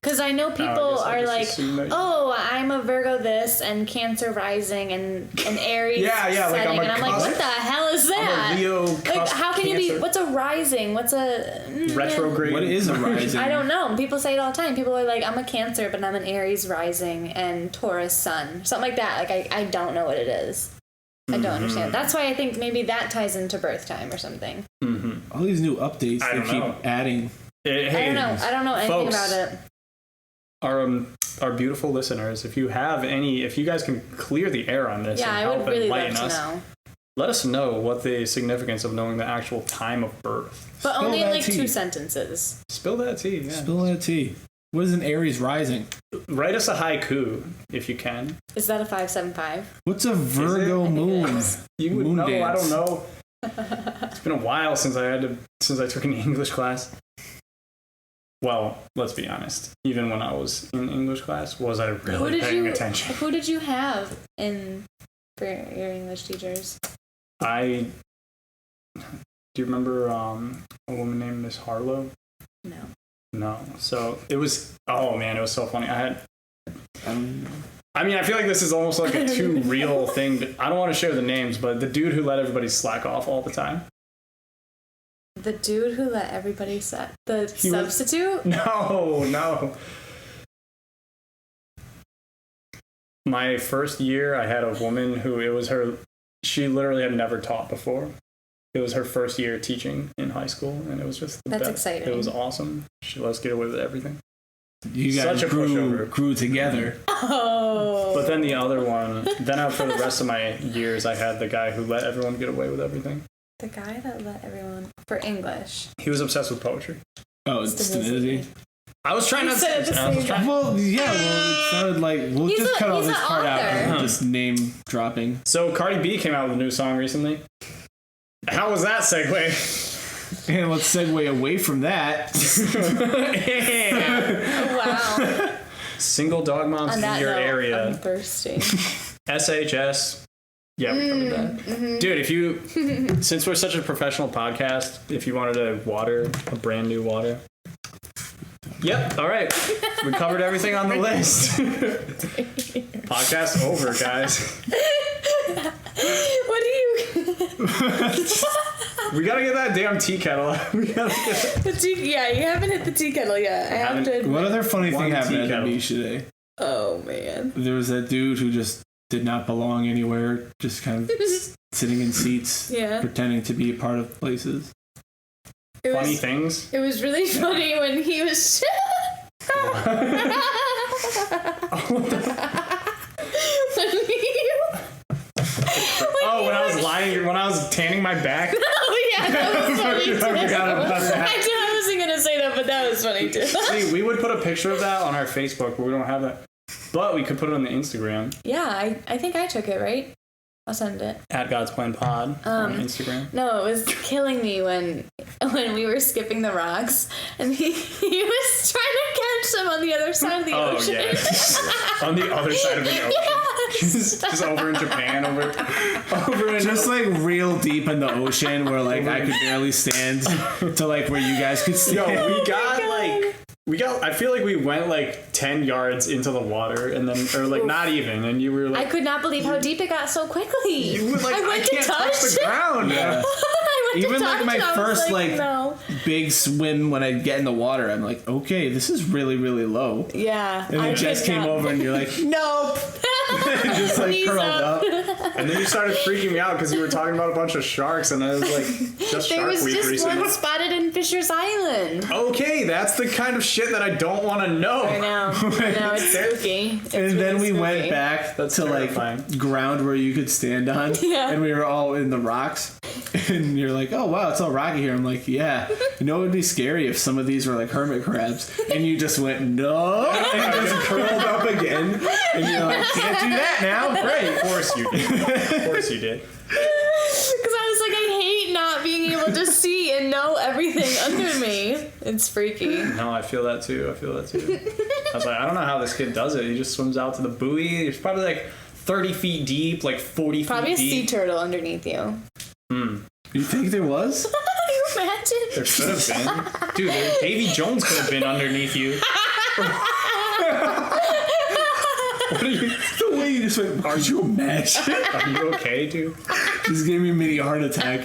Because I know people are like, I'm a Virgo this and Cancer rising and Aries yeah, setting. like I'm and I'm like, what the hell is that? I'm a Leo, like, how can Cancer. you be, what's a rising? What's a... retrograde? What is a rising? I don't know. People say it all the time. People are like, I'm a Cancer, but I'm an Aries rising and Taurus sun. Something like that. Like, I don't know what it is. I don't understand. That's why I think maybe that ties into birth time or something. All these new updates they keep adding. Hey, I don't know anything about it. Our beautiful listeners, if you guys can clear the air on this, yeah, and I would really love us, to know. Let us know what the significance of knowing the actual time of birth. But only in like 2 sentences. Spill that tea. Yeah. Spill that tea. What is an Aries rising? Write us a haiku if you can. Is that a 575? What's a Virgo moon? You would moon know. dance. I don't know. It's been a while since I took an English class. Well, let's be honest. Even when I was in English class, was I really paying attention? Who did you have for your English teachers? Do you remember a woman named Miss Harlow? No. So it was. Oh man, it was so funny. I feel like this is almost like a too real thing. I don't want to share the names, but the dude who let everybody slack off all the time. The dude who let everybody substitute? No. My first year, I had a woman who she literally had never taught before. It was her first year teaching in high school, and it was just the best. Exciting. It was awesome. She let us get away with everything. You guys grew together. Oh. But then the other one, for the rest of my years, I had the guy who let everyone get away with everything. The guy that let everyone... For English. He was obsessed with poetry. Oh, it's divinity. I was trying not to... Well, it sounded like... We'll just cut all this part out and just name dropping. So Cardi B came out with a new song recently. How was that segue? And let's segue away from that. Wow. Single dog moms in your area. I'm thirsty. SHS. Yeah, we covered that. Mm-hmm. Dude, since we're such a professional podcast, if you wanted a brand new water. Yep, all right. We covered everything on the list. Podcast over, guys. What do you... We gotta get that damn tea kettle. Yeah, you haven't hit the tea kettle yet. I have to... What other funny thing happened at the beach today? Oh, man. There was that dude who just did not belong anywhere, just kind of sitting in seats, pretending to be a part of places. Funny things? It was really funny when he was... when I was tanning my back? Oh, yeah, that was funny too. I forgot about that. I wasn't going to say that, but that was funny too. See, we would put a picture of that on our Facebook, but we don't have that. But we could put it on the Instagram. Yeah, I think I took it, right? I'll send it. At God's Plan Pod on Instagram. No, it was killing me when we were skipping the rocks and he was trying to catch them on the other side of the ocean. Yeah. On the other side of the ocean. Yes. Just over in Japan, over in just like real deep in the ocean where like I could barely stand to like where you guys could stand. Yo, we got like I feel like we went like 10 yards into the water and then, or like not even, and you were like... I could not believe how deep it got so quickly. You were like, I can't touch the ground. Yeah. Even like my first no. big swim when I get in the water, I'm like, okay, this is really, really low. Yeah. And then Jess came over and you're like, nope. Just like Knees curled up. And then you started freaking me out because you were talking about a bunch of sharks, and I was like, just there Shark was Week just recently. one spotted in Fisher's Island. Okay, that's the kind of shit that I don't want to know. I know. It's spooky. It's and then really we spooky. went back That's to terrifying. like ground where you could stand on. Yeah. And we were all in the rocks. And you're like, oh wow, it's all rocky here. I'm like, yeah. You know, it would be scary if some of these were like hermit crabs. And you just went, no. And just curled up again. And you're like, can't do that now. Great. Of course you did. Of course you did. Because I was like, I hate not being able to see and know everything under me. It's freaky. No, I feel that too. I was like, I don't know how this kid does it. He just swims out to the buoy. He's probably like 30 feet deep, like 40 Probably feet deep. a sea turtle underneath you. You think there was? Can you imagine? There should have been. Dude, Davy Jones could have been underneath you. What are you... The way you just went, are you imagine? Are you okay, dude? Just gave me a mini heart attack.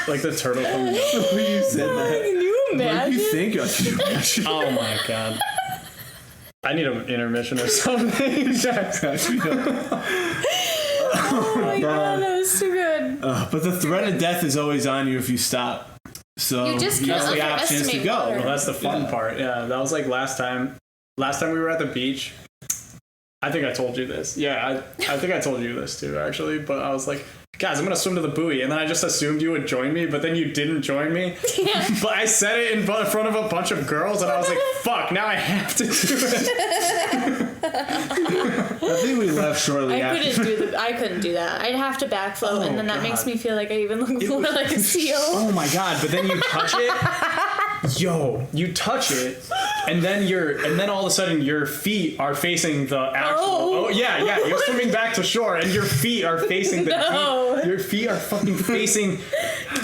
Like the turtle coming out. The way you said that. Can you What do imagine? you think? Can you imagine? Oh my god. I need an intermission or something. Oh my god, that was too good. But the threat of death is always on you if you stop. So You just have can't the options to underestimate go. water. Well, that's the fun part. Yeah, that was like last time. Last time we were at the beach. I think I told you this. Yeah, I think I told you this too, actually. But I was like, guys, I'm going to swim to the buoy. And then I just assumed you would join me, but then you didn't join me. Yeah. But I said it in front of a bunch of girls, and I was like, fuck, now I have to do it. I think we left shortly after. I couldn't do that. I'd have to backfloat, and then that makes me feel like I even look more like a seal. Oh my god, but then you touch it. Yo, you touch it, and then all of a sudden your feet are facing the actual. Oh yeah, you're swimming back to shore, and your feet are facing the. No. Your feet are fucking facing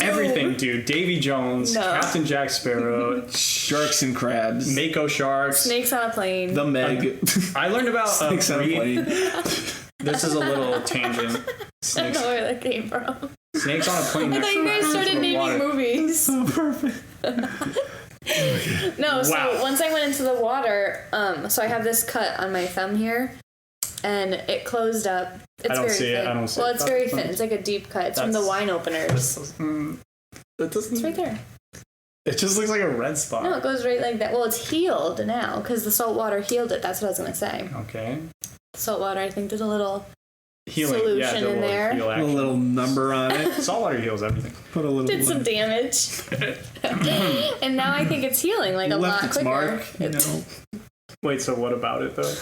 everything, dude. Davy Jones, No. Captain Jack Sparrow, Sharks and crabs. Mako sharks. Snakes on a plane. The Meg. I learned about Snakes on a plane. This is a little tangent. I don't Snakes, know where that came from. snakes on a plane. I thought you guys started naming movies. So perfect. No, so Wow. once I went into the water, so I have this cut on my thumb here, and it closed up. It's I don't very see it. thin. I don't see well, it. it's very thin. It's like a deep cut. It's from the wine openers. That doesn't. It's right there. It just looks like a red spot. No, it goes right like that. Well, it's healed now because the salt water healed it. That's what I was gonna say. Okay. Salt water, I think, there's a little Healing. solution yeah, in there. Heal Put a action. little number on it. Saltwater heals everything. Put a little. Did some damage, and now I think it's healing like a left lot its quicker. mark. You know. Wait, so what about it though?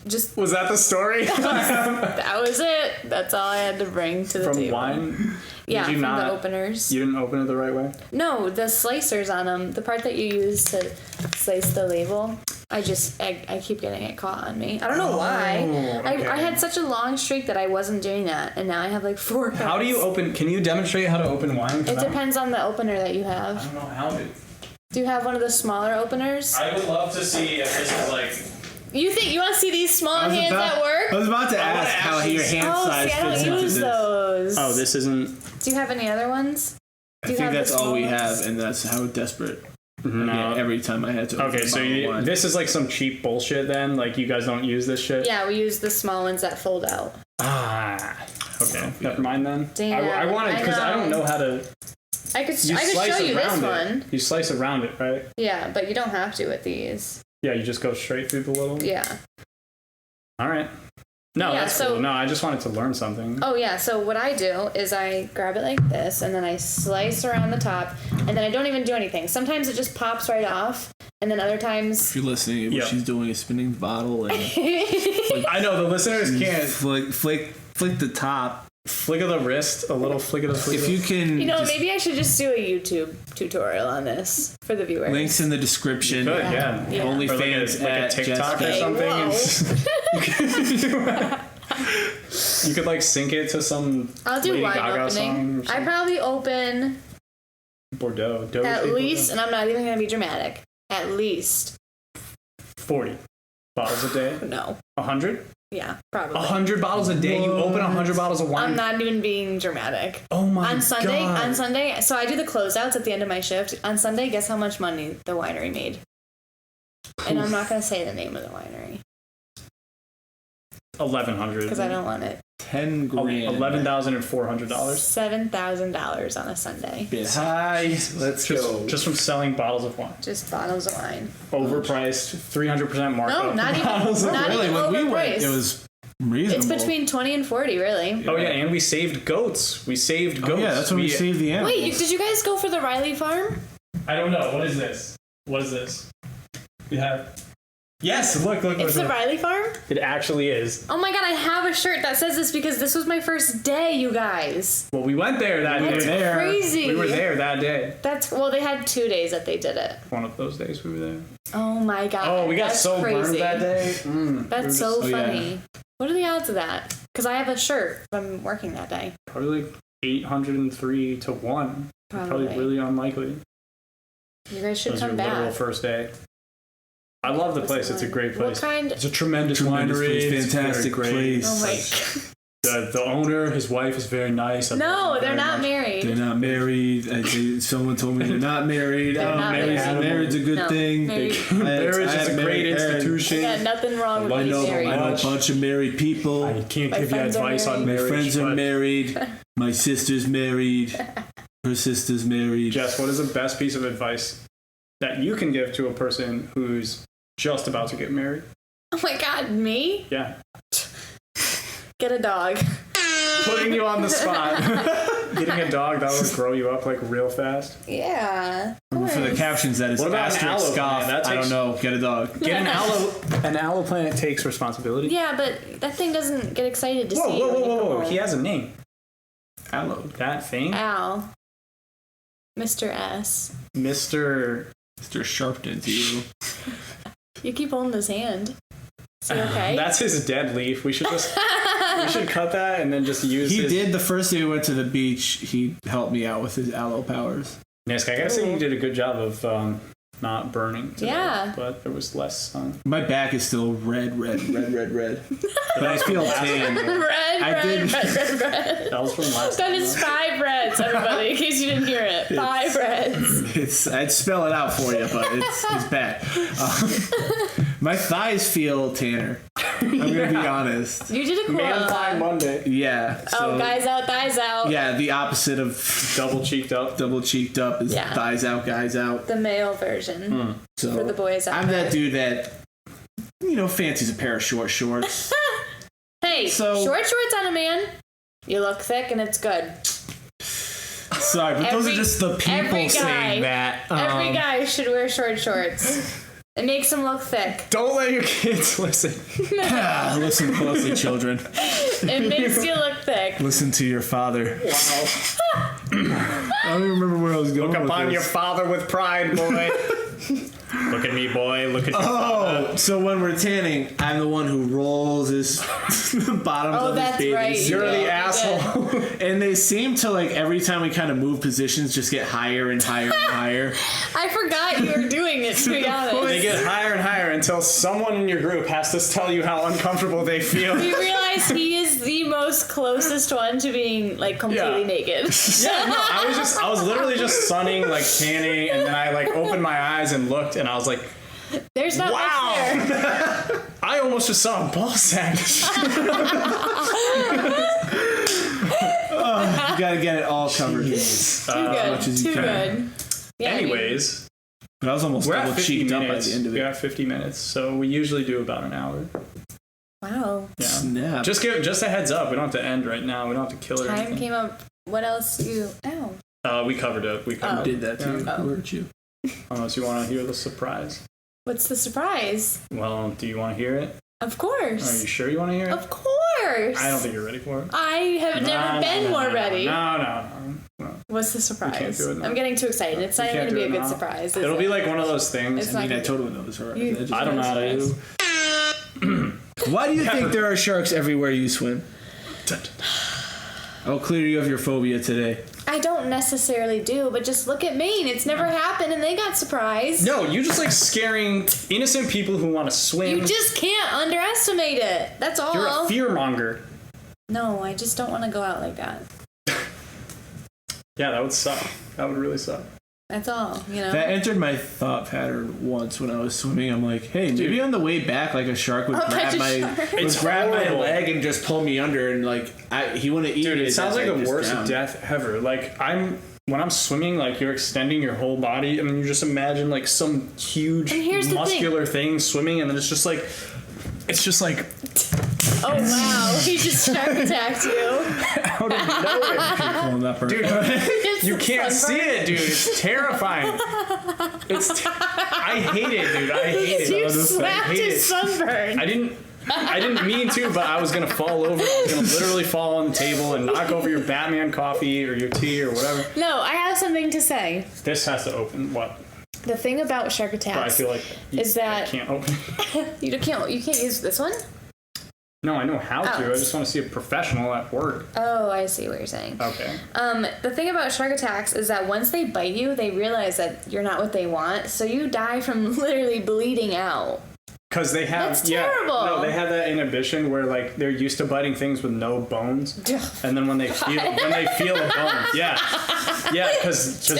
Just Was that the story? that was it. That's all I had to bring to the From table. wine? Yeah, Did you from not- the openers. You didn't open it the right way? No, the slicers on them, the part that you use to slice the label, I keep getting it caught on me. I don't know why. okay. I had such a long streak that I wasn't doing that, and now I have like 4 cups. How do you open? Can you demonstrate how to open wine? 'Cause It depends on the opener that you I have. don't know how to. Do you have one of the smaller openers? I would love to see if this is like. You think you want to see these small hands at work? I was about to wanna ask how actually your see- hand Oh, size see, I fits don't into use this. those. Oh, this isn't. Do you have any other ones? I Do you think have the that's all small we ones? have, and that's how desperate I No. get every time I had to. Open Okay, a so bottle of wine. this is like some cheap bullshit then? Like you guys don't use this shit? Yeah, we use the small ones that fold out. Ah. Okay, never mind then. Damn, I wanted, because I don't know. know how to. I could You show slice you this around it. one. You slice around it, right? Yeah, but you don't have to with these. Yeah, you just go straight through the little. Yeah. All right. No, Yeah, that's so- cool. No, I just wanted to learn something. Oh yeah, so what I do is I grab it like this and then I slice around the top and then I don't even do anything. Sometimes it just pops right off and then other times If you're listening, what Yeah. she's doing is spinning the bottle and I know the listeners can't. flick the top. Flick of the wrist, a little flick of the wrist. If you can, you know, just maybe I should just do a YouTube tutorial on this for the viewers. links in the description. Good, yeah. Yeah. Only Or like fans a at TikTok or Jess something. Whoa. You could like sync it to some I'll do Lady wine Gaga song opening. or I something. probably open Bordeaux. at least, and I'm not even going to be dramatic, at least 40 bottles a day. No. 100? Yeah, probably. 100 bottles a day? You open 100 bottles of wine? I'm not even being dramatic. Oh my God. God. On Sunday, so I do the closeouts at the end of my shift. On Sunday, guess how much money the winery made? And I'm not going to say the name of the winery. 1,100. Because I don't want it. 10 grand. $11,400. $7,000 on a Sunday. Bit high. Let's go. Just from selling bottles of wine. Just bottles of wine. Overpriced, 300% markup. No, not even Really, when we went, overpriced. it was reasonable. It's between 20 and 40, really. Oh yeah, and we saved goats. We saved goats. Oh, yeah, that's when we saved the animals. Wait, did you guys go for the Riley farm? I don't know. What is this? What is this? We have... Yes, look. It's the Riley farm? It actually is. Oh my God, I have a shirt that says this because this was my first day, you guys. Well, we went there that day. That's crazy. We were there that day. Well, they had 2 days that they did it. One of those days we were there. Oh my God. Oh, we got that's so crazy. burned that day. That's so funny. yeah. What are the odds of that? Because I have a shirt from working that day. Probably like 803 to 1. Probably really unlikely. You guys should That was come your literal back. first day. I love the place. It's a great place. What kind? It's a tremendous winery. place, It's very fantastic great. place. Oh my God. The owner, his wife is very nice. No, they're not married. They're not married. Someone told me they're not married. They're not married. Married's a good No, thing. married. Marriage is a great institution. Yeah, nothing wrong with I being know married. a bunch of married people. I can't My give you friends are advice on married. My marriage. friends are but married. My sister's married. Her sister's married. Jess, what is the best piece of advice that you can give to a person who's just about to get married? Oh my God, me? Yeah. Get a dog. Putting you on the spot. Getting a dog, that would grow you up like real fast. Yeah. Of For the course. captions, that is What about an asterisk aloe scoff. plant? That I don't takes- know. Get a dog. Get an aloe plant takes responsibility. Yeah, but that thing doesn't get excited to Whoa, see whoa, you when whoa, you come whoa. home. He has a name. Aloe. That thing? Al. Mr. S. Mr. Sharpton to you. You keep holding his hand. Is he okay? That's his dead leaf. We should cut that and then just use He his... did the first day we went to the beach. He helped me out with his aloe powers. Nisk, I gotta say you did a good job of not burning today, Yeah. but there was less sun. My back is still red. But I feel tan. red. That was from last That time. is 5 reds, everybody, in case you didn't hear it. 5 reds. I'd spell it out for you, but it's bad. My thighs feel tanner. I'm gonna be honest. You did a cool Man Pie Monday. Yeah. So, guys out, thighs out. yeah, the opposite of Double cheeked up. double cheeked up is Yeah. thighs out, guys out. The male version. So For the boys out I'm there. that dude that fancies a pair of short shorts. Hey, So- short shorts on a man. You look thick and it's good. Sorry, but those are just the every people guy- saying that. Every guy should wear short shorts. It makes them look thick. Don't let your kids listen. Listen closely, children. It makes you look thick. Listen to your father. Wow. I don't even remember where I was going. Look with upon this. your father with pride, boy. Look at me, boy. Look at you. Oh, so when we're tanning, I'm the one who rolls his bottoms Oh, of his that's bathing right. suit. You're the Yeah, asshole. And they seem to, like, every time we kind of move positions, just get higher and higher and higher. I forgot you were doing it, to be honest. They get higher and higher until someone in your group has to tell you how uncomfortable they feel. You realize he is the most closest one to being, like, completely Yeah. naked. Yeah, no, I was literally just sunning, like tanning, and then I like opened my eyes and looked, and I was like, There's not wow! much there. I almost just saw a ball sack. You gotta get it all covered. Too much good. as you Too can. good. Yeah, Anyways, But I was almost we're at double 50 cheeked up by minutes. the end of We it. got 50 minutes, so we usually do about an hour. Wow. Yeah. Snap. Just a heads up. We don't have to end right now. We don't have to kill it. or Time anything. came up. What else you... Ow. We covered it. We covered Oh. it. did that too. Oh. Weren't you? Unless you want to hear the surprise. What's the surprise? Well, do you want to hear it? Of Are course. you sure you want to hear it? Of course. I don't think you're ready for it. I have never been more ready. No. What's the can't surprise? do it now. I'm getting too excited. It's not We even can't going to be do a it good now. surprise. It'll be like one of those things. It's I mean, not I totally know this already. You- I don't know how to do. Why do you think there are sharks everywhere you swim? I'll clear you of your phobia today. I don't necessarily do, but just look at Maine. It's never happened, and they got surprised. No, you just like scaring innocent people who want to swim. You just can't underestimate it. That's all. You're a fear monger. No, I just don't want to go out like that. Yeah, that would suck. That would really suck. That's all, you know? That entered my thought pattern once when I was swimming. I'm like, hey, maybe on the way back, like a shark would grab my leg and just pull me under, and like he wouldn't eat it. Dude, it sounds like the worst death ever. Like when I'm swimming, like you're extending your whole body. I mean, you just imagine like some huge muscular thing swimming, and then it's just like. Oh wow! He just shark attacked you. Out of nowhere. Dude, you can't see it, dude. It's terrifying. I hate it, dude. I hate it. You slapped his sunburn. I didn't mean to, but I was gonna fall over. I was gonna literally fall on the table and knock over your Batman coffee or your tea or whatever. No, I have something to say. This has to open. What? The thing about shark attacks I feel like is that I can't open. you can't use this one. No, I know how to. I just want to see a professional at work. Oh, I see what you're saying. Okay. The thing about shark attacks is that once they bite you, they realize that you're not what they want, so you die from literally bleeding out. Because they have, That's terrible. No, they have that inhibition where like they're used to biting things with no bones, and then when they feel a bone, because the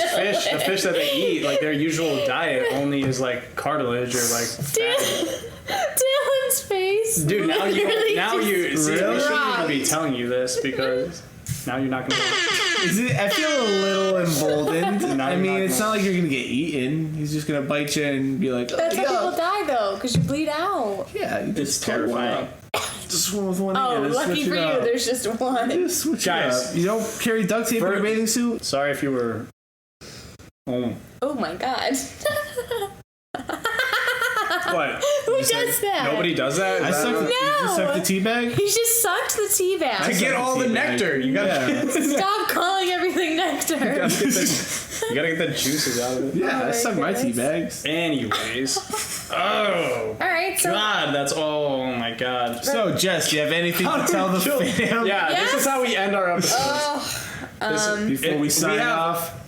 fish that they eat, like their usual diet only is like cartilage or like Dylan's face. Dude, now you really? shouldn't even be telling you this because now you're not gonna. I feel a little emboldened. I mean, it's not like you're gonna get eaten. He's just gonna bite you and be like, That's how people die though, because you bleed out. Yeah, it's terrifying. Just swim with one. Oh, lucky for you, there's just one. Just switch Guys, it up. You don't carry duct tape in your bathing suit. Sorry if you were. Oh my god. What? Who does that? Nobody does that? You just sucked the tea bag? He just sucked the tea bag. To get all the nectar. You gotta Stop calling everything nectar. You gotta get the juices out of it. Yeah, I suck my tea bags. Anyways. Oh. Alright, so. God, that's all. Oh my God. So, Jess, do you have anything to tell the fam? Yeah, this is how we end our episodes. Before we sign off.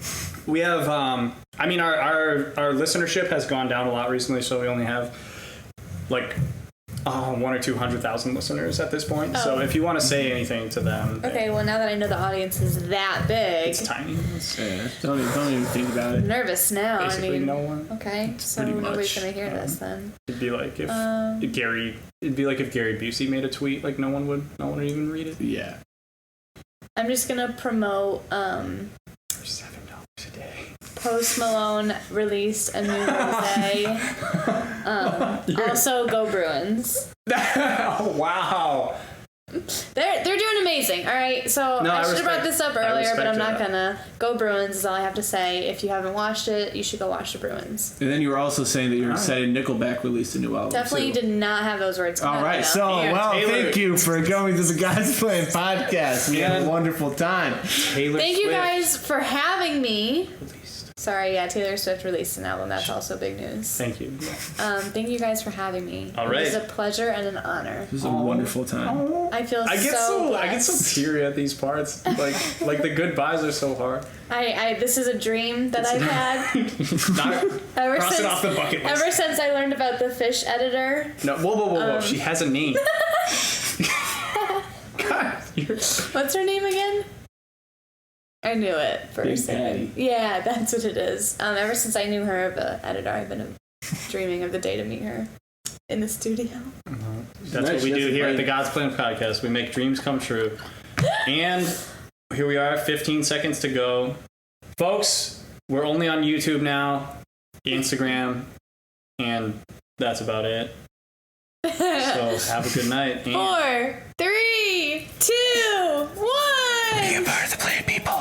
We have, I mean, our listenership has gone down a lot recently, so we only have like 100,000 or 200,000 listeners at this point. Oh. So if you want to say anything to them, Okay, well now that I know the audience is that big, it's tiny. Don't even think about it. I'm nervous now. Basically, I mean, no one. Okay, so nobody's gonna hear this then. It'd be like if Gary Busey made a tweet, like no one would even read it. Yeah. I'm just gonna promote. $7 a day. Post Malone released a new rosé. Also, go Bruins. Oh, wow. They're doing amazing. All right, so I should have brought this up earlier, but I'm not gonna. Go Bruins is all I have to say. If you haven't watched it, you should go watch the Bruins. And then you were also saying that you're excited Nickelback released a new album. Definitely did not have those words. All right, so thank you for going to the God's Plan podcast. We had a wonderful time. Thank you guys for having me. Sorry, Taylor Swift released an album. That's also big news. Thank you. Thank you guys for having me. All right. It was a pleasure and an honor. It was a wonderful time. I feel I get so teary at these parts. Like the goodbyes are so hard. This is a dream that I've had. Cross it off the bucket list. Ever since I learned about the fish editor. No, whoa. She has a name. God, what's her name again? I knew it for a second. Yeah, that's what it is. Ever since I knew her, the editor, I've been dreaming of the day to meet her in the studio. That's what we do here at the God's Plan podcast. We make dreams come true. And here we are, 15 seconds to go. Folks, we're only on YouTube now, Instagram, and that's about it. So have a good night. 4, 3, 2, 1. Be a part of the Plan, people.